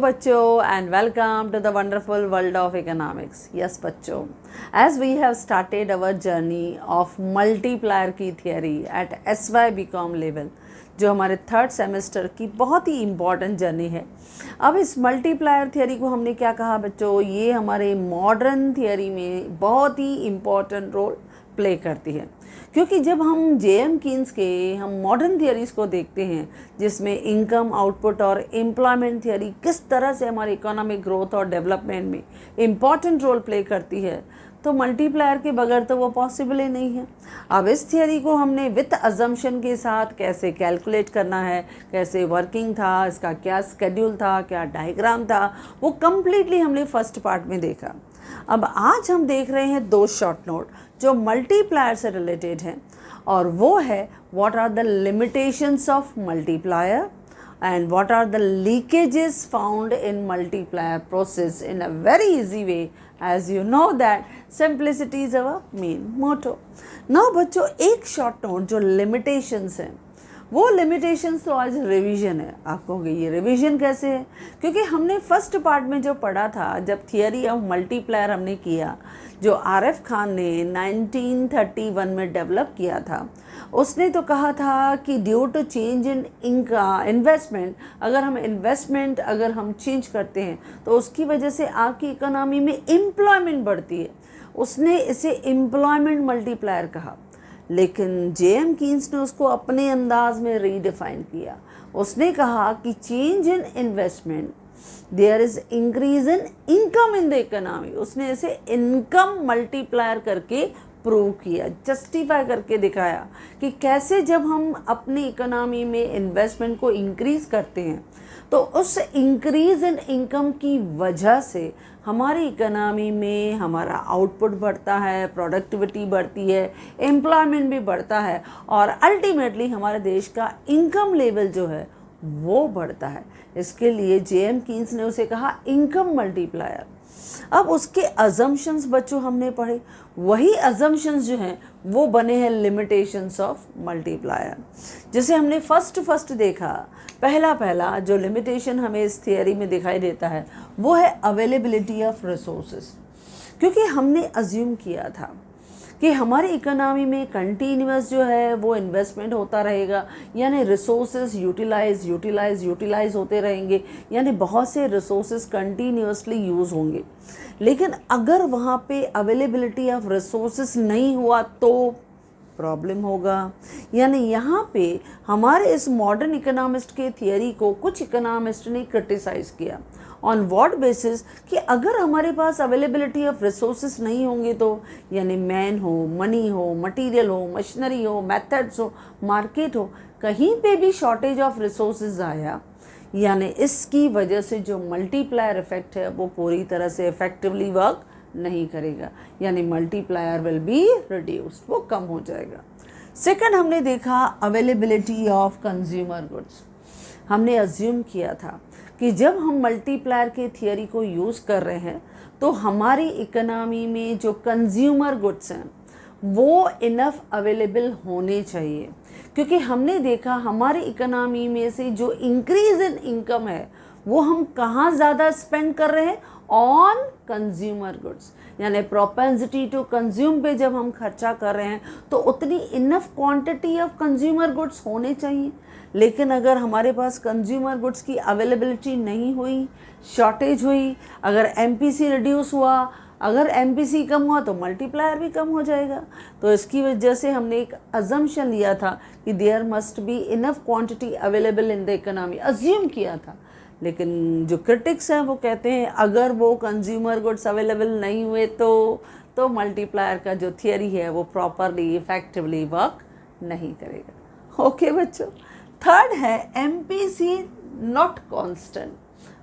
बच्चों and welcome to the wonderful world of economics. Yes बच्चों, as we have started our journey of multiplier की theory at SY BCom level, जो हमारे third semester की बहुत ही important journey है। अब इस मल्टीप्लायर थियरी को हमने क्या कहा बच्चों, ये हमारे मॉडर्न थियरी में बहुत ही इम्पॉर्टेंट रोल प्ले करती है, क्योंकि जब हम जेएम कीन्स के हम मॉडर्न थियरीज़ को देखते हैं जिसमें इनकम, आउटपुट और एम्प्लॉयमेंट थियरी किस तरह से हमारे इकोनॉमिक ग्रोथ और डेवलपमेंट में इम्पॉर्टेंट रोल प्ले करती है, तो मल्टीप्लायर के बगैर तो वो पॉसिबल ही नहीं है। अब इस थियरी को हमने विथ अजम्पशन के साथ कैसे कैलकुलेट करना है, कैसे वर्किंग था, इसका क्या स्केड्यूल था, क्या डायग्राम था, वो कम्प्लीटली हमने फर्स्ट पार्ट में देखा। अब आज हम देख रहे हैं दो शॉर्ट नोट जो मल्टीप्लायर से रिलेटेड हैं, और वो है what are the limitations of multiplier and what are the leakages found in multiplier process in a very easy way, as you know that simplicity is our main motto. Now बच्चों, एक short note जो limitations हैं, वो limitations तो आज revision है। आप कहोगे ये रिवीजन कैसे है, क्योंकि हमने फर्स्ट पार्ट में जो पढ़ा था, जब थियरी ऑफ मल्टीप्लायर हमने किया, जो आरएफ खान ने 1931 में डेवलप किया था, उसने तो कहा था कि due to change in investment, अगर हम चेंज करते हैं तो उसकी वजह से आपकी इकोनॉमी में एम्प्लॉयमेंट बढ़ती है। उसने इसे एम्प्लॉयमेंट मल्टीप्लायर कहा, लेकिन जेएम कीन्स ने उसको अपने अंदाज में रीडिफाइन किया। उसने कहा कि change in investment, there is increase in income in the economy. उसने इसे इनकम मल्टीप्लायर करके प्रूव किया, जस्टिफाई करके दिखाया कि कैसे जब हम अपनी इकोनॉमी में इन्वेस्टमेंट को इंक्रीज करते हैं तो उस इंक्रीज इन इनकम की वजह से हमारी इकोनॉमी में हमारा आउटपुट बढ़ता है, प्रोडक्टिविटी बढ़ती है, एम्प्लॉयमेंट भी बढ़ता है, और अल्टीमेटली हमारे देश का इनकम लेवल जो है वो बढ़ता है। इसके लिए जेएम कीन्स ने उसे कहा इनकम मल्टीप्लायर। अब उसके अजम्पशंस बच्चों हमने पढ़े, वही अजम्पशंस जो हैं वो बने हैं लिमिटेशंस ऑफ मल्टीप्लायर। जैसे हमने फर्स्ट देखा, पहला जो लिमिटेशन हमें इस थियरी में दिखाई देता है वो है अवेलेबिलिटी ऑफ रिसोर्सेज। क्योंकि हमने अज्यूम किया था कि हमारी इकोनॉमी में कंटिन्यूस जो है वो इन्वेस्टमेंट होता रहेगा, यानी रिसोर्सेज यूटिलाइज होते रहेंगे, यानी बहुत से रिसोर्सेज कंटिन्यूसली यूज़ होंगे। लेकिन अगर वहाँ पे अवेलेबिलिटी ऑफ रिसोर्सेज नहीं हुआ तो प्रॉब्लम होगा। यानी यहाँ पे हमारे इस मॉडर्न इकोनॉमिस्ट के थियरी को कुछ इकोनॉमिस्ट ने क्रिटिसाइज़ किया ऑन व्हाट बेसिस कि अगर हमारे पास अवेलेबिलिटी ऑफ रिसोर्सेज नहीं होंगे तो, यानी मैन हो, मनी हो, मटेरियल हो, मशीनरी हो, मेथड्स हो, मार्केट हो, कहीं पे भी शॉर्टेज ऑफ रिसोर्सेज आया, यानी इसकी वजह से जो मल्टीप्लायर इफेक्ट है वो पूरी तरह से इफेक्टिवली वर्क नहीं करेगा, यानी मल्टीप्लायर विल बी रिड्यूस्ड, वो कम हो जाएगा। सेकंड हमने देखा अवेलेबिलिटी ऑफ कंज्यूमर गुड्स। हमने अज्यूम किया था कि जब हम मल्टीप्लायर के थियरी को यूज़ कर रहे हैं तो हमारी इकोनॉमी में जो कंज्यूमर गुड्स हैं वो इनफ अवेलेबल होने चाहिए, क्योंकि हमने देखा हमारी इकोनॉमी में से जो इंक्रीज इन इनकम है वो हम कहाँ ज़्यादा स्पेंड कर रहे हैं, ऑन कंज्यूमर गुड्स, यानी प्रोपेंसिटी टू कंज्यूम पे जब हम खर्चा कर रहे हैं तो उतनी enough quantity of consumer goods होने चाहिए। लेकिन अगर हमारे पास कंज्यूमर गुड्स की अवेलेबिलिटी नहीं हुई, शॉर्टेज हुई, अगर एमपीसी रिड्यूस हुआ, अगर एमपीसी कम हुआ तो मल्टीप्लायर भी कम हो जाएगा। तो इसकी वजह से हमने एक अजम्पशन लिया था कि there must be enough quantity available in the economy, assume किया था। लेकिन जो क्रिटिक्स हैं वो कहते हैं अगर वो कंज्यूमर गुड्स अवेलेबल नहीं हुए तो मल्टीप्लायर का जो थियरी है वो प्रॉपरली इफेक्टिवली वर्क नहीं करेगा। ओके बच्चों, थर्ड है एमपीसी नॉट कांस्टेंट।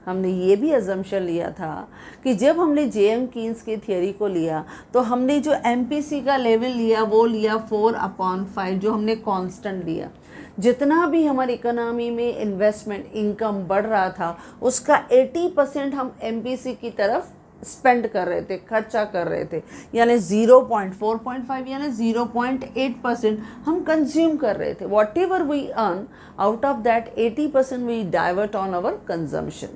हमने ये भी अजम्पशन लिया था कि जब हमने जेएम कीन्स के थियरी को लिया तो हमने जो एमपीसी का लेवल लिया वो लिया 4/5, जो हमने कांस्टेंट लिया। जितना भी हमारी इकोनॉमी में इन्वेस्टमेंट इनकम बढ़ रहा था उसका 80% हम एमपीसी की तरफ स्पेंड कर रहे थे, खर्चा कर रहे थे, यानी 0.4.5 यानी 0.8% हम कंज्यूम कर रहे थे। Whatever we earn out of that 80% we divert on our consumption.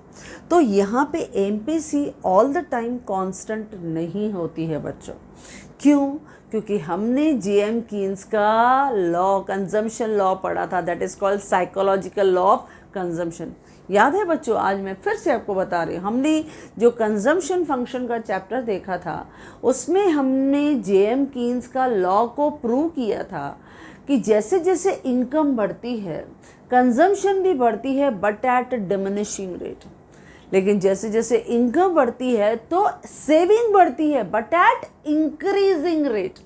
तो यहाँ पे MPC all the time constant नहीं होती है बच्चों। क्यों? क्योंकि हमने जेएम कीन्स का लॉ, कंजम्पशन लॉ पढ़ा था, that is called psychological law of consumption. याद है बच्चों? आज मैं फिर से आपको बता रही हूँ, हमने जो कंजम्पशन फंक्शन का चैप्टर देखा था उसमें हमने जेएम कीन्स का लॉ को प्रूव किया था कि जैसे जैसे इनकम बढ़ती है कंजम्पशन भी बढ़ती है, बट एट डिमिनिशिंग रेट। लेकिन जैसे जैसे इनकम बढ़ती है तो सेविंग बढ़ती है, बट एट इंक्रीजिंग रेट।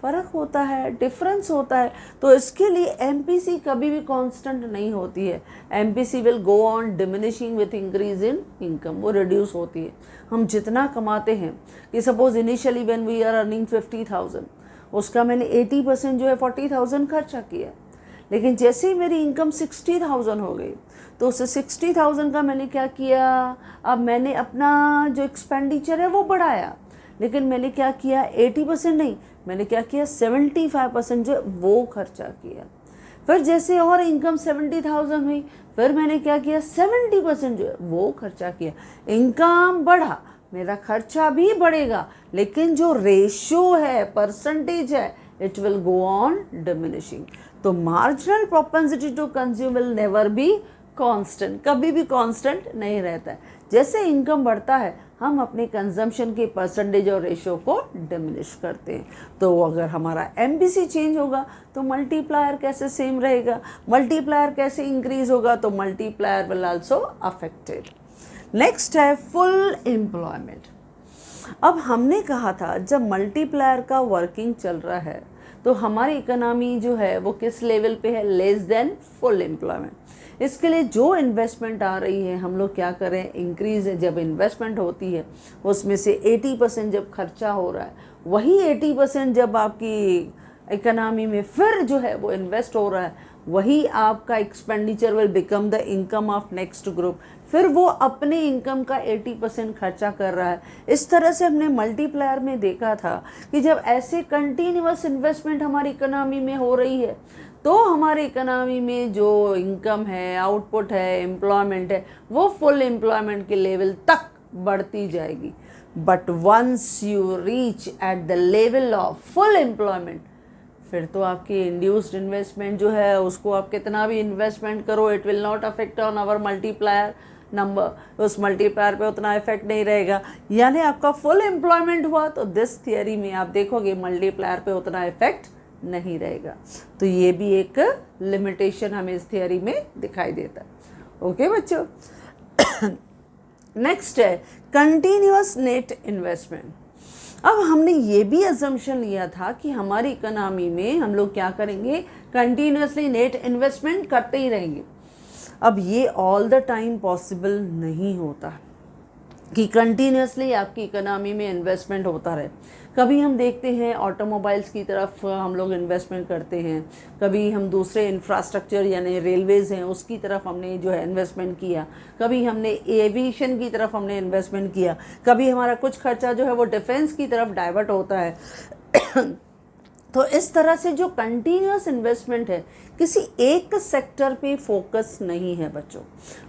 फ़र्क होता है, डिफरेंस होता है। तो इसके लिए MPC कभी भी कांस्टेंट नहीं होती है। MPC will go on diminishing with increase in income, वो रिड्यूस होती है। हम जितना कमाते हैं कि suppose initially when we are earning 50,000, उसका मैंने 80% जो है 40,000 खर्चा किया। लेकिन जैसे ही मेरी इनकम 60,000 हो गई तो उस 60,000 का मैंने क्या किया, अब मैंने अपना जो एक्सपेंडिचर है वो बढ़ाया। लेकिन मैंने क्या किया, 80% नहीं, मैंने क्या किया, 75% जो वो खर्चा किया। फिर जैसे और इनकम 70,000 हुई, फिर मैंने क्या किया, 70% जो है वो खर्चा किया। इनकम बढ़ा, मेरा खर्चा भी बढ़ेगा, लेकिन जो रेशियो है, परसेंटेज है, it will go on diminishing. तो marginal propensity to consume will never be constant, कभी भी कांस्टेंट नहीं रहता है। जैसे इनकम बढ़ता है हम अपने कंजम्पशन के परसेंटेज और रेशियो को डिमिनिश करते हैं। तो अगर हमारा MPC चेंज होगा तो मल्टीप्लायर कैसे सेम रहेगा, मल्टीप्लायर कैसे इंक्रीज होगा, तो multiplier will also affected. Next है फुल एम्प्लॉयमेंट। अब हमने कहा था जब मल्टीप्लायर का वर्किंग चल रहा है तो हमारी इकोनॉमी जो है वो किस लेवल पे है, लेस देन फुल एम्प्लॉयमेंट। इसके लिए जो इन्वेस्टमेंट आ रही है हम लोग क्या करें, इंक्रीज है। जब इन्वेस्टमेंट होती है उसमें से 80% जब खर्चा हो रहा है, वही 80% जब आपकी इकोनॉमी में फिर जो है वो इन्वेस्ट हो रहा है, वही आपका expenditure will become the income of next group. फिर वो अपने इनकम का 80% खर्चा कर रहा है। इस तरह से हमने मल्टीप्लायर में देखा था कि जब ऐसे कंटिन्यूअस इन्वेस्टमेंट हमारी इकोनॉमी में हो रही है तो हमारे इकोनॉमी में जो इनकम है, आउटपुट है, एम्प्लॉयमेंट है, वो फुल एम्प्लॉयमेंट के लेवल तक बढ़ती जाएगी। But once you reach at the level of full employment, फिर तो आपकी इंड्यूस्ड इन्वेस्टमेंट जो है उसको आप कितना भी इन्वेस्टमेंट करो, it will not affect on our multiplier number. उस मल्टीप्लायर पे उतना इफेक्ट नहीं रहेगा। यानी आपका फुल एम्प्लॉयमेंट हुआ तो दिस थियरी में आप देखोगे मल्टीप्लायर पे उतना इफेक्ट नहीं रहेगा। तो ये भी एक लिमिटेशन हमें इस थियरी में दिखाई देता है। ओके बच्चों, नेक्स्ट है कंटिन्यूअस नेट इन्वेस्टमेंट। अब हमने ये भी अजम्पशन लिया था कि हमारी इकोनॉमी में हम लोग क्या करेंगे, कंटिन्यूसली नेट इन्वेस्टमेंट करते ही रहेंगे। अब ये ऑल द टाइम पॉसिबल नहीं होता कि कंटिन्यूसली आपकी इकोनॉमी में इन्वेस्टमेंट होता रहे। कभी हम देखते हैं ऑटोमोबाइल्स की तरफ हम लोग इन्वेस्टमेंट करते हैं, कभी हम दूसरे इंफ्रास्ट्रक्चर यानी रेलवेज़ हैं उसकी तरफ हमने जो है इन्वेस्टमेंट किया, कभी हमने एविएशन की तरफ हमने इन्वेस्टमेंट किया, कभी हमारा कुछ खर्चा जो है वो डिफेंस की तरफ डाइवर्ट होता है। तो इस तरह से जो कंटिन्यूअस इन्वेस्टमेंट है किसी एक सेक्टर पे फोकस नहीं है बच्चों,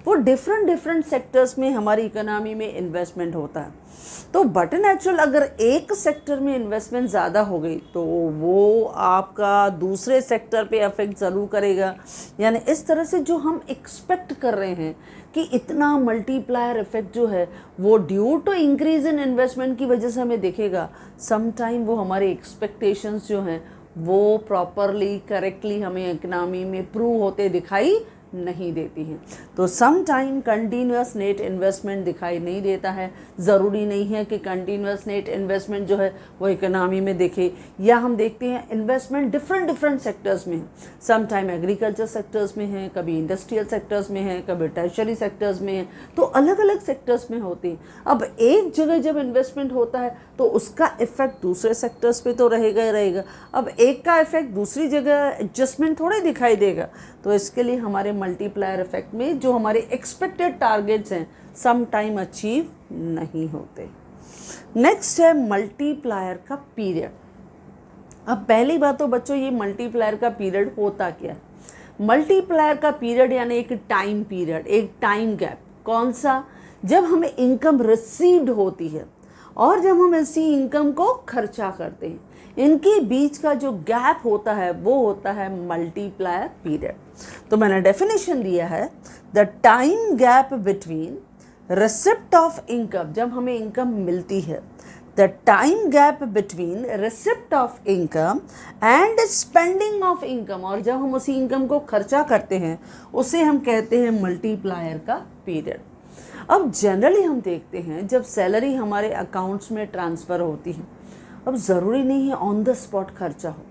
वो डिफरेंट सेक्टर्स में हमारी इकोनॉमी में इन्वेस्टमेंट होता है। तो बट नेचुरल अगर एक सेक्टर में इन्वेस्टमेंट ज़्यादा हो गई तो वो आपका दूसरे सेक्टर पे अफेक्ट ज़रूर करेगा। यानी इस तरह से जो हम एक्सपेक्ट कर रहे हैं कि इतना मल्टीप्लायर इफेक्ट जो है वो due to increase in investment की वजह से हमें दिखेगा, सम टाइम वो हमारे एक्सपेक्टेशंस जो हैं वो प्रॉपरली करेक्टली हमें इकोनॉमी में प्रूव होते दिखाई नहीं देती हैं। तो some time continuous net investment दिखाई नहीं देता है। ज़रूरी नहीं है कि कंटिन्यूअस नेट इन्वेस्टमेंट जो है वो इकोनॉमी में दिखे, या हम देखते हैं इन्वेस्टमेंट डिफरेंट सेक्टर्स में है। सम टाइम एग्रीकल्चर सेक्टर्स में है, कभी इंडस्ट्रियल सेक्टर्स में है, कभी टर्शरी सेक्टर्स में है, तो अलग अलग सेक्टर्स में होती है। अब एक जगह जब इन्वेस्टमेंट होता है तो उसका इफेक्ट दूसरे सेक्टर्स पे तो रहेगा ही रहेगा। अब एक का इफेक्ट दूसरी जगह एडजस्टमेंट थोड़े दिखाई देगा। तो इसके लिए हमारे मल्टीप्लायर इफेक्ट में जो हमारे एक्सपेक्टेड टारगेट्स हैं सम टाइम अचीव नहीं होते। नेक्स्ट है मल्टीप्लायर का पीरियड। अब पहली बात तो बच्चों ये मल्टीप्लायर का पीरियड होता क्या है? मल्टीप्लायर का पीरियड यानी एक टाइम पीरियड, एक टाइम गैप। कौन सा? जब हमें इनकम रिसीव्ड होती है और जब हम इसी इनकम को खर्चा करते हैं, इनके बीच का जो गैप होता है वो होता है मल्टीप्लायर पीरियड। तो मैंने डेफिनेशन दिया है, the time gap between receipt of income, जब हमें इनकम मिलती है, the time gap between receipt of income and spending of income, और जब हम उसी इनकम को खर्चा करते हैं उसे हम कहते हैं मल्टीप्लायर का पीरियड। अब जनरली हम देखते हैं जब सैलरी हमारे अकाउंट्स में ट्रांसफ़र होती है, अब ज़रूरी नहीं है ऑन द स्पॉट खर्चा हो,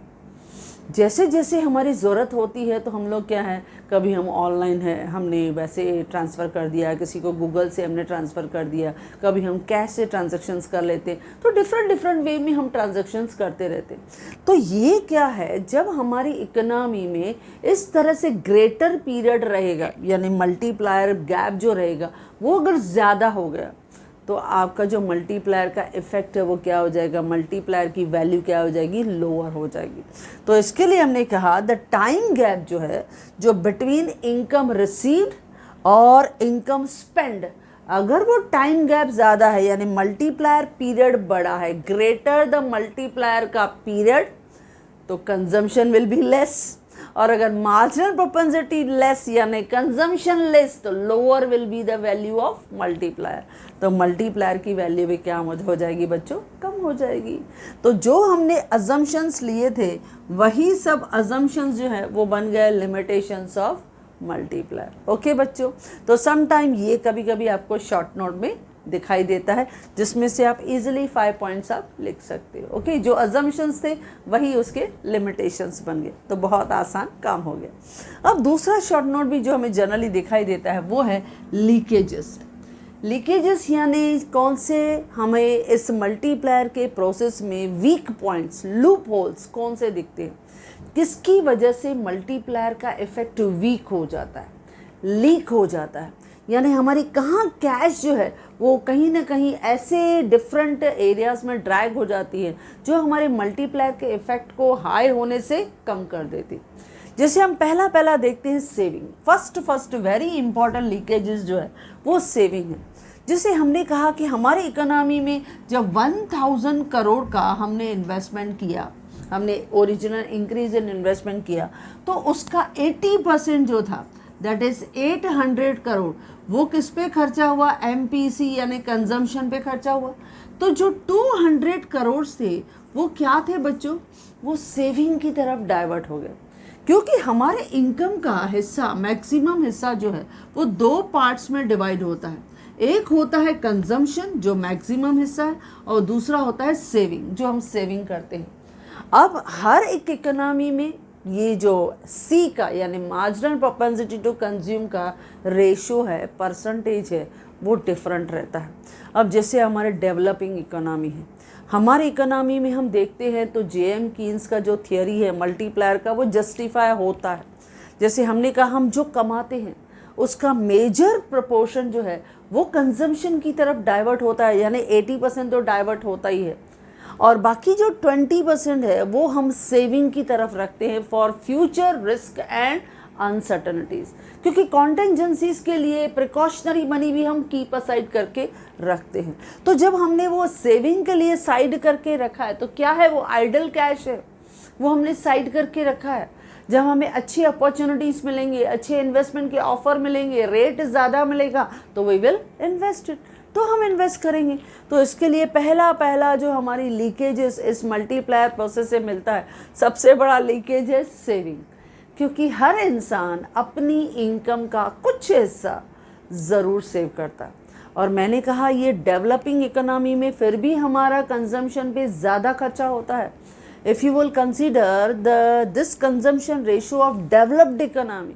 जैसे जैसे हमारी ज़रूरत होती है तो हम लोग क्या है, कभी हम ऑनलाइन है हमने वैसे ट्रांसफ़र कर दिया, किसी को गूगल से हमने ट्रांसफ़र कर दिया, कभी हम कैश से ट्रांजैक्शंस कर लेते, तो डिफरेंट वे में हम ट्रांजैक्शंस करते रहते। तो ये क्या है, जब हमारी इकोनॉमी में इस तरह से ग्रेटर पीरियड रहेगा, यानी मल्टीप्लायर गैप जो रहेगा वो अगर ज़्यादा हो गया तो आपका जो मल्टीप्लायर का इफ़ेक्ट है वो क्या हो जाएगा, मल्टीप्लायर की वैल्यू क्या हो जाएगी, लोअर हो जाएगी। तो इसके लिए हमने कहा द टाइम गैप जो है, जो बिटवीन इनकम रिसीव्ड और इनकम स्पेंड, अगर वो टाइम गैप ज़्यादा है यानी मल्टीप्लायर पीरियड बड़ा है, ग्रेटर द मल्टीप्लायर का पीरियड, तो कंजम्पशन विल बी लेस, और अगर मार्जिनल प्रोपेंसिटी लेस यानी कंजम्पशन लेस, तो lower will be the value of multiplier. तो मल्टीप्लायर की वैल्यू भी क्या हो जाएगी बच्चों, कम हो जाएगी। तो जो हमने अजम्पशंस लिए थे वही सब अजम्पशंस जो है वो बन गए लिमिटेशंस ऑफ मल्टीप्लायर। ओके बच्चों, तो सम टाइम ये कभी कभी आपको शॉर्ट नोट में दिखाई देता है जिसमें से आप इजीली 5 पॉइंट्स आप लिख सकते हो। ओके, जो अजम्पशंस थे वही उसके लिमिटेशंस बन गए, तो बहुत आसान काम हो गया। अब दूसरा शॉर्ट नोट भी जो हमें जनरली दिखाई देता है वो है लीकेजेस। लीकेजेस यानी कौन से हमें इस मल्टीप्लायर के प्रोसेस में वीक पॉइंट्स, लूप होल्स कौन से दिखते हैं, किसकी वजह से मल्टीप्लायर का इफेक्ट वीक हो जाता है, लीक हो जाता है, यानी हमारी कहाँ कैश जो है वो कहीं ना कहीं ऐसे डिफरेंट एरियाज में ड्रैग हो जाती है जो हमारे मल्टीप्लायर के इफेक्ट को हाई होने से कम कर देती। जैसे हम पहला देखते हैं saving. First very important leakages जो है वो सेविंग है। जैसे हमने कहा कि हमारी इकोनॉमी में जब 1000 करोड़ का हमने इन्वेस्टमेंट किया, हमने ओरिजिनल इंक्रीज इन इन्वेस्टमेंट किया, तो उसका 80% जो था दैट इज़ 800 करोड़ वो किस पे खर्चा हुआ, एमपीसी यानी कंजम्पशन पे खर्चा हुआ। तो जो 200 करोड़ थे वो क्या थे बच्चों, वो सेविंग की तरफ डाइवर्ट हो गए, क्योंकि हमारे इनकम का हिस्सा, मैक्सिमम हिस्सा जो है वो 2 पार्ट्स में डिवाइड होता है। एक होता है कंजम्पशन जो मैक्सिमम हिस्सा है, और दूसरा होता है सेविंग जो हम सेविंग करते हैं। अब हर एक इकोनॉमी में ये जो सी का यानी मार्जिनल प्रोपेंसिटी टू कंज्यूम का रेशो है, परसेंटेज है, वो डिफरेंट रहता है। अब जैसे हमारे डेवलपिंग इकोनॉमी है, हमारी इकोनॉमी में हम देखते हैं तो जेएम कीन्स का जो थियरी है मल्टीप्लायर का वो जस्टिफाई होता है। जैसे हमने कहा हम जो कमाते हैं उसका मेजर प्रोपोर्शन जो है वो कंजम्पशन की तरफ डाइवर्ट होता है, यानी 80% तो डाइवर्ट होता ही है, और बाकी जो 20% है वो हम सेविंग की तरफ रखते हैं for future risk and uncertainties, क्योंकि कॉन्टेंजेंसीज के लिए प्रिकॉशनरी मनी भी हम कीप असाइड करके रखते हैं। तो जब हमने वो सेविंग के लिए साइड करके रखा है तो क्या है, वो आइडल कैश है, वो हमने साइड करके रखा है। जब हमें अच्छी अपॉर्चुनिटीज़ मिलेंगे, अच्छे इन्वेस्टमेंट के ऑफर मिलेंगे, रेट ज़्यादा मिलेगा, तो वी विल इन्वेस्ट इट, तो हम इन्वेस्ट करेंगे। तो इसके लिए पहला जो हमारी लीकेजेस इस मल्टीप्लायर प्रोसेस से मिलता है, सबसे बड़ा लीकेज है सेविंग, क्योंकि हर इंसान अपनी इनकम का कुछ हिस्सा ज़रूर सेव करता है। और मैंने कहा ये डेवलपिंग इकोनॉमी में फिर भी हमारा कंजम्पशन पे ज़्यादा खर्चा होता है। If you will consider this consumption ratio of developed economy,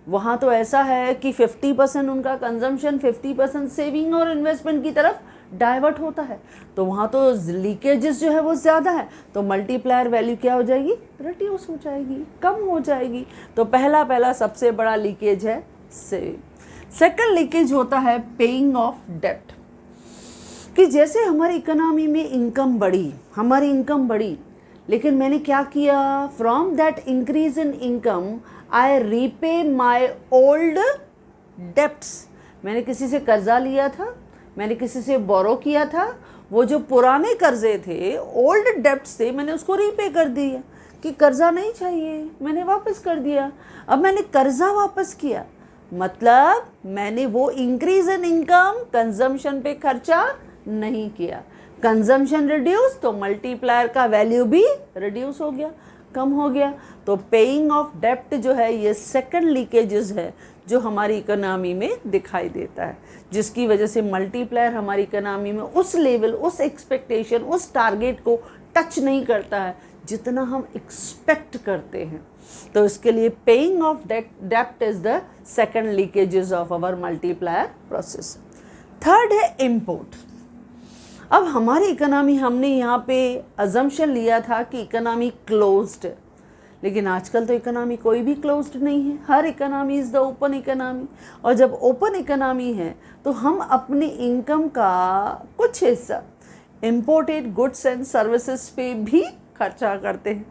वहाँ तो ऐसा है कि 50% उनका कंजम्पशन 50% सेविंग और इन्वेस्टमेंट की तरफ डाइवर्ट होता है, तो वहाँ तो लीकेजेस जो है वो ज़्यादा है, तो मल्टीप्लायर वैल्यू क्या हो जाएगी, रिड्यूस हो जाएगी, कम हो जाएगी। तो पहला सबसे बड़ा लीकेज है सेविंग। सेकंड लीकेज होता है पेइंग ऑफ डेब्ट, कि जैसे हमारी इकोनॉमी में इनकम बढ़ी, हमारी इनकम बढ़ी, लेकिन मैंने क्या किया, from that increase in income I repay my old debts. मैंने किसी से कर्जा लिया था, मैंने किसी से बोरो किया था, वो जो पुराने कर्जे थे, ओल्ड डेब्ट्स थे, मैंने उसको रीपे कर दिया कि कर्जा नहीं चाहिए, मैंने वापस कर दिया। अब मैंने कर्जा वापस किया, मतलब मैंने वो इंक्रीज इन इनकम कंजम्पशन पे खर्चा नहीं किया। कंजम्पशन रिड्यूस तो मल्टीप्लायर का वैल्यू भी रिड्यूस हो गया, कम हो गया। तो पेइंग ऑफ डेब्ट जो है ये सेकंड लीकेजेस है जो हमारी इकोनॉमी में दिखाई देता है, जिसकी वजह से मल्टीप्लायर हमारी इकोनॉमी में उस लेवल, उस एक्सपेक्टेशन, उस टारगेट को टच नहीं करता है जितना हम एक्सपेक्ट करते हैं। तो इसके लिए पेइंग ऑफ डेब्ट is the second leakages of our multiplier process. Third है इम्पोर्ट। अब हमारी इकोनॉमी, हमने यहाँ पे अजम्पशन लिया था कि इकोनॉमी क्लोज्ड है, लेकिन आजकल तो इकोनॉमी कोई भी क्लोज्ड नहीं है, हर economy is the open economy. और जब ओपन इकोनॉमी है तो हम अपनी इनकम का कुछ हिस्सा इम्पोर्टेड गुड्स एंड सर्विसेज पे भी खर्चा करते हैं।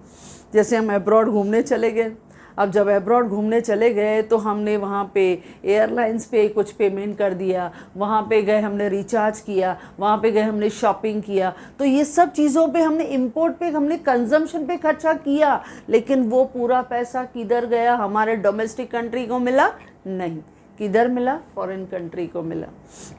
जैसे हम अब्रॉड घूमने चले गए, अब जब अब्रॉड घूमने चले गए तो हमने वहाँ पे एयरलाइंस पे कुछ पेमेंट कर दिया, वहाँ पे गए हमने रिचार्ज किया, वहाँ पे गए हमने शॉपिंग किया, तो ये सब चीज़ों पे हमने इम्पोर्ट पे, हमने कंजम्पशन पे खर्चा किया, लेकिन वो पूरा पैसा किधर गया, हमारे डोमेस्टिक कंट्री को मिला नहीं, किधर मिला, फॉरेन कंट्री को मिला।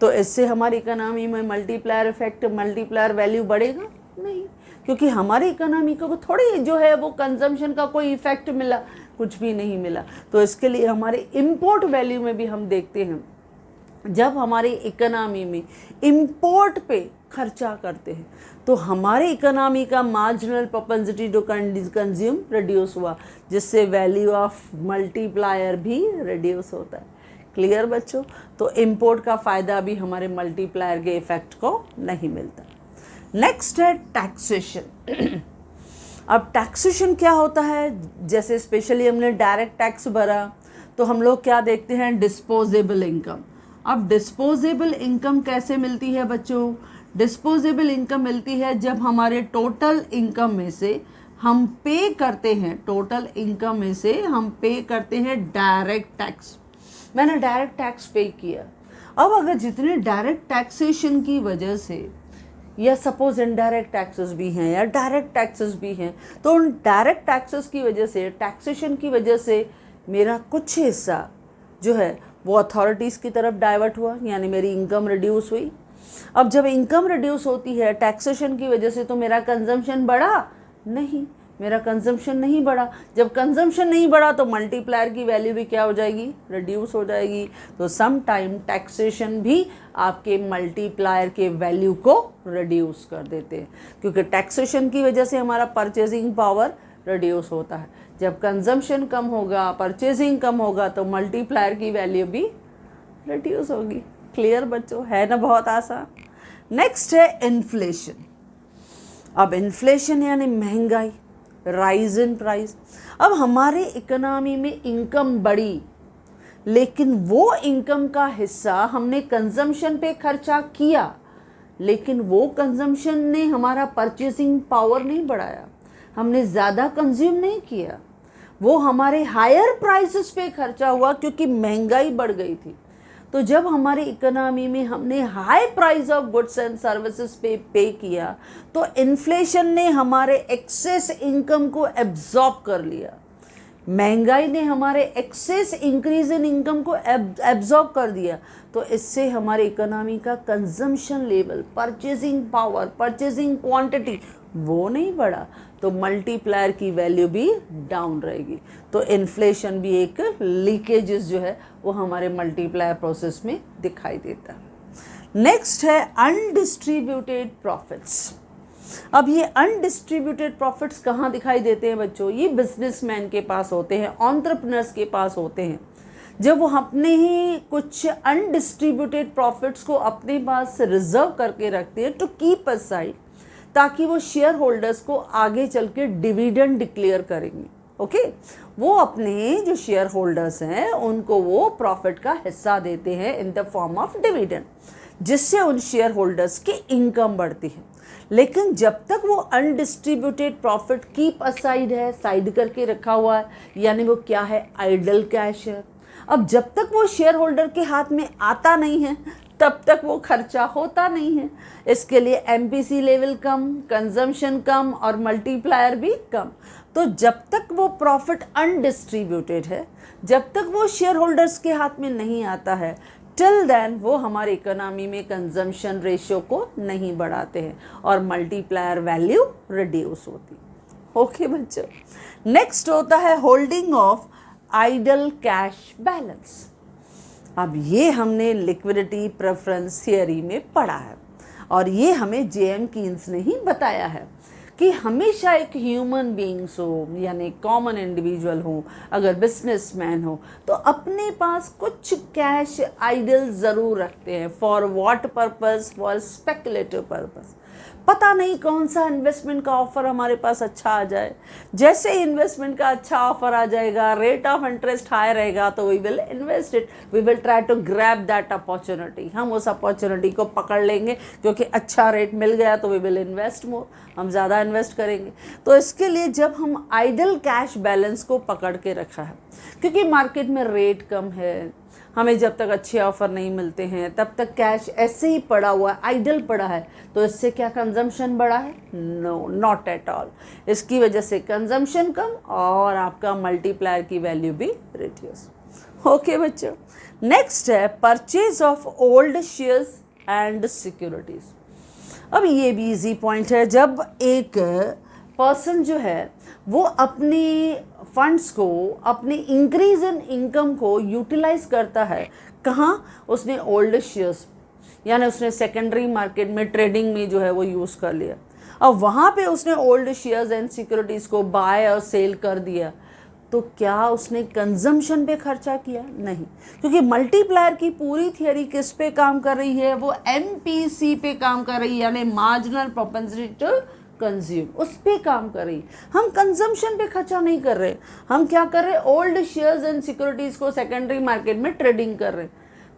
तो इससे हमारी इकोनॉमी में मल्टीप्लायर इफेक्ट, मल्टीप्लायर वैल्यू बढ़ेगा नहीं, क्योंकि हमारी इकोनॉमी को थोड़ी जो है वो कंजम्पशन का कोई इफेक्ट मिला, कुछ भी नहीं मिला। तो इसके लिए हमारे इंपोर्ट वैल्यू में भी हम देखते हैं, जब हमारी इकोनॉमी में इंपोर्ट पे खर्चा करते हैं तो हमारे इकोनॉमी का marginal propensity to consume reduce हुआ, जिससे वैल्यू ऑफ मल्टीप्लायर भी रिड्यूस होता है। क्लियर बच्चों? तो इंपोर्ट का फ़ायदा भी हमारे मल्टीप्लायर के इफेक्ट को नहीं मिलता। नेक्स्ट है टैक्सेशन। अब टैक्सेशन क्या होता है, जैसे स्पेशली हमने डायरेक्ट टैक्स भरा तो हम लोग क्या देखते हैं, डिस्पोजेबल इनकम। अब डिस्पोजेबल इनकम कैसे मिलती है बच्चों? डिस्पोजेबल इनकम मिलती है जब हमारे टोटल इनकम में से हम पे करते हैं, टोटल इनकम में से हम पे करते हैं डायरेक्ट टैक्स। मैंने डायरेक्ट टैक्स पे किया। अब अगर जितने डायरेक्ट टैक्सेशन की वजह से, या सपोज इनडायरेक्ट टैक्सेस भी हैं या डायरेक्ट टैक्सेस भी हैं, तो उन डायरेक्ट टैक्सेस की वजह से, टैक्सेशन की वजह से मेरा कुछ हिस्सा जो है वो अथॉरिटीज़ की तरफ डाइवर्ट हुआ, यानी मेरी इनकम रिड्यूस हुई। अब जब इनकम रिड्यूस होती है टैक्सेशन की वजह से, तो मेरा कंजम्पशन बढ़ा नहीं, मेरा कंजम्पशन नहीं बढ़ा। जब कंजम्पशन नहीं बढ़ा तो मल्टीप्लायर की वैल्यू भी क्या हो जाएगी, रिड्यूस हो जाएगी। तो सम टाइम टैक्सेशन भी आपके मल्टीप्लायर के वैल्यू को रिड्यूस कर देते हैं, क्योंकि टैक्सेशन की वजह से हमारा परचेजिंग पावर रिड्यूस होता है। जब कंजम्पशन कम होगा, परचेजिंग कम होगा, तो मल्टीप्लायर की वैल्यू भी रिड्यूस होगी। क्लियर बच्चों? है ना बहुत आसान। नेक्स्ट है इन्फ्लेशन। अब इन्फ्लेशन यानी महंगाई, राइज इन प्राइस। अब हमारे इकोनॉमी में इनकम बढ़ी, लेकिन वो इनकम का हिस्सा हमने कंजम्पशन पे खर्चा किया, लेकिन वो कंजम्पशन ने हमारा परचेसिंग पावर नहीं बढ़ाया, हमने ज़्यादा कंज्यूम नहीं किया, वो हमारे हायर प्राइसेस पे खर्चा हुआ क्योंकि महंगाई बढ़ गई थी। तो जब हमारी इकोनॉमी में हमने high price of goods and services पे किया, तो इन्फ्लेशन ने हमारे एक्सेस इनकम को एब्जॉर्ब कर लिया, महंगाई ने हमारे एक्सेस इंक्रीज इन इनकम को एब्जॉर्ब कर दिया। तो इससे हमारे इकोनॉमी का consumption level, purchasing power, purchasing quantity वो नहीं बढ़ा, तो मल्टीप्लायर की वैल्यू भी डाउन रहेगी। तो इन्फ्लेशन भी एक लीकेजेस जो है वो हमारे मल्टीप्लायर प्रोसेस में दिखाई देता है। नेक्स्ट है अनडिस्ट्रीब्यूटेड प्रॉफिट्स। अब ये अनडिस्ट्रीब्यूटेड प्रॉफिट्स कहाँ दिखाई देते हैं बच्चों? ये बिजनेसमैन के पास होते हैं, एंटरप्रेन्योर्स के पास होते हैं। जब वो अपने ही कुछ अनडिस्ट्रीब्यूटेड प्रॉफिट्स को अपने पास रिजर्व करके रखते हैं टू कीप असाइड, ताकि वो शेयर होल्डर्स को आगे चल के डिविडेंड डिक्लेयर करेंगे। ओके, वो अपने जो शेयर होल्डर्स हैं उनको वो प्रॉफिट का हिस्सा देते हैं in the form of dividend, जिससे उन शेयर होल्डर्स की इनकम बढ़ती है। लेकिन जब तक वो अनडिस्ट्रीब्यूटेड प्रॉफिट कीप असाइड है, साइड करके रखा हुआ है, यानी वो क्या है, आइडल कैश है। अब जब तक वो शेयर होल्डर के हाथ में आता नहीं है तब तक वो खर्चा होता नहीं है। इसके लिए एमपीसी लेवल कम, कंजम्पशन कम और मल्टीप्लायर भी कम। तो जब तक वो प्रॉफिट अनडिस्ट्रीब्यूटेड है, जब तक वो शेयर होल्डर्स के हाथ में नहीं आता है, टिल देन वो हमारी इकोनॉमी में कंजम्पशन रेशियो को नहीं बढ़ाते हैं और मल्टीप्लायर वैल्यू रिड्यूस होती है। ओके बच्चों, नेक्स्ट होता है holding of idle cash balance. अब ये हमने लिक्विडिटी प्रेफरेंस थियरी में पढ़ा है और ये हमें जेएम कीन्स ने ही बताया है कि हमेशा एक ह्यूमन बीइंग्स हो, यानी कॉमन इंडिविजुअल हो, अगर बिजनेसमैन हो, तो अपने पास कुछ कैश आइडल ज़रूर रखते हैं। For what purpose? For speculative purpose. पता नहीं कौन सा इन्वेस्टमेंट का ऑफर हमारे पास अच्छा आ जाए। जैसे ही इन्वेस्टमेंट का अच्छा ऑफर आ जाएगा, रेट ऑफ इंटरेस्ट हाई रहेगा, तो we will invest it, we will try to grab that opportunity. हम उस अपॉर्चुनिटी को पकड़ लेंगे क्योंकि अच्छा रेट मिल गया, तो वी विल इन्वेस्ट मोर, हम ज़्यादा इन्वेस्ट करेंगे। तो इसके लिए जब हम आइडल कैश बैलेंस को पकड़ के रखा है, क्योंकि मार्केट में रेट कम है, हमें जब तक अच्छे ऑफर नहीं मिलते हैं तब तक कैश ऐसे ही पड़ा हुआ है, आइडल पड़ा है, तो इससे क्या कंजम्पशन बढ़ा है? No, not at all. इसकी वजह से कंजम्पशन कम और आपका मल्टीप्लायर की वैल्यू भी रिड्यूस। ओके बच्चों, नेक्स्ट है purchase of old shares and securities. अब ये भी इजी पॉइंट है। जब एक पर्सन जो है वो अपनी फंड्स को, अपने इंक्रीज इन इनकम को यूटिलाइज करता है, कहाँ? उसने ओल्ड शेयर्स, यानी उसने सेकेंडरी मार्केट में, ट्रेडिंग में जो है वो यूज़ कर लिया। अब वहाँ पे उसने ओल्ड शेयर्स एंड सिक्योरिटीज़ को बाय और सेल कर दिया, तो क्या उसने कंजम्पशन पे खर्चा किया? नहीं, क्योंकि मल्टीप्लायर की पूरी थियरी किस पे काम कर रही है? वो एमपीसी पे काम कर रही है, यानी मार्जिनल प्रोपेंसिटी टू कंज्यूम, उस पे काम कर रही। हम कंजम्पशन पे खर्चा नहीं कर रहे, हम क्या कर रहे? ओल्ड शेयर्स एंड सिक्योरिटीज़ को सेकेंडरी मार्केट में ट्रेडिंग कर रहे।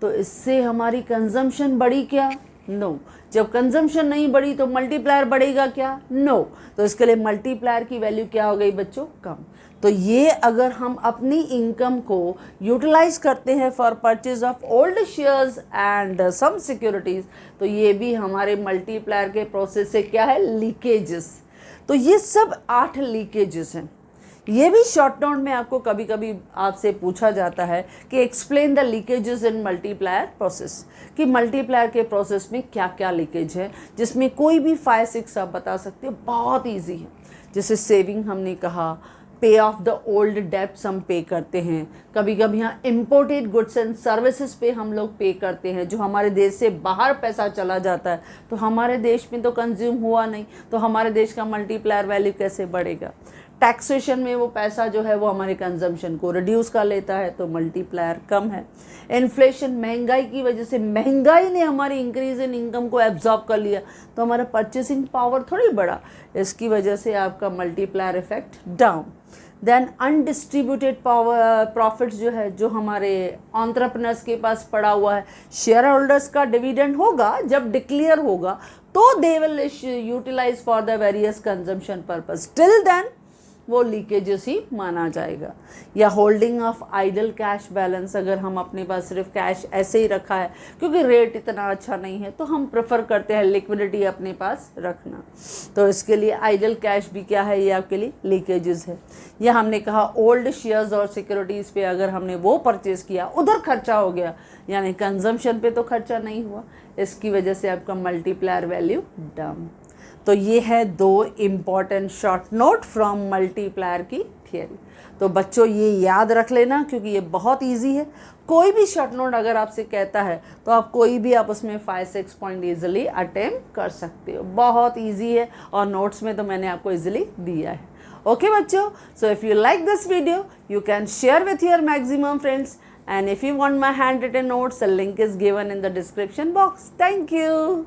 तो इससे हमारी कंजम्पशन बढ़ी क्या? नो। जब कंजम्पशन नहीं बढ़ी तो मल्टीप्लायर बढ़ेगा क्या? नो। तो इसके लिए मल्टीप्लायर की वैल्यू क्या हो गई बच्चों? कम। तो ये अगर हम अपनी इनकम को यूटिलाइज करते हैं for purchase of old shares and some securities, तो ये भी हमारे मल्टीप्लायर के प्रोसेस से क्या है? लीकेजेस। तो ये सब 8 लीकेजेस हैं। ये भी शॉर्ट नोट में आपको कभी कभी आपसे पूछा जाता है कि explain the leakages in multiplier process, कि मल्टीप्लायर के प्रोसेस में क्या क्या लीकेज है, जिसमें कोई भी 5-6 आप बता सकते हो। बहुत इजी है। जैसे सेविंग हमने कहा, पे ऑफ द ओल्ड डेब्ट्स हम पे करते हैं, कभी कभी यहाँ इम्पोर्टेड गुड्स एंड सर्विसेज पे हम लोग पे करते हैं, जो हमारे देश से बाहर पैसा चला जाता है, तो हमारे देश में तो कंज्यूम हुआ नहीं, तो हमारे देश का मल्टीप्लायर वैल्यू कैसे बढ़ेगा? टैक्सेशन में वो पैसा जो है वो हमारे कंजम्पशन को रिड्यूस कर लेता है, तो मल्टीप्लायर कम है। इन्फ्लेशन, महंगाई की वजह से, महंगाई ने हमारी इंक्रीज इन इनकम को एब्जॉर्ब कर लिया, तो हमारा परचेसिंग पावर थोड़ी बढ़ा, इसकी वजह से आपका multiplier effect down. Then undistributed power profits जो है, जो हमारे एंटरप्रेन्योर्स के पास पड़ा हुआ है, शेयर होल्डर्स का डिविडेंड होगा, जब डिक्लेयर होगा तो they will utilize for the various consumption purpose, till then वो लीकेजेस ही माना जाएगा। या holding of idle cash balance, अगर हम अपने पास सिर्फ कैश ऐसे ही रखा है क्योंकि रेट इतना अच्छा नहीं है, तो हम प्रेफर करते हैं लिक्विडिटी अपने पास रखना, तो इसके लिए आइडल कैश भी क्या है? ये आपके लिए लीकेजेस है। या हमने कहा ओल्ड शेयर्स और सिक्योरिटीज़ पे अगर हमने वो परचेज़ किया, उधर खर्चा हो गया, यानी कंजम्पशन पे तो खर्चा नहीं हुआ, इसकी वजह से आपका मल्टीप्लायर वैल्यू डाउन। तो ये है 2 important short note from multiplier की थियरी। तो बच्चों ये याद रख लेना, क्योंकि ये बहुत इजी है। कोई भी शॉर्ट नोट अगर आपसे कहता है तो आप कोई भी आप उसमें 5-6 पॉइंट ईजिली अटेम्प्ट कर सकते हो, बहुत इजी है, और नोट्स में तो मैंने आपको ईजिली दिया है। ओके बच्चों, so if you like this video, you can share with your maximum friends And if you want my handwritten notes, a link is given in the description box. Thank you.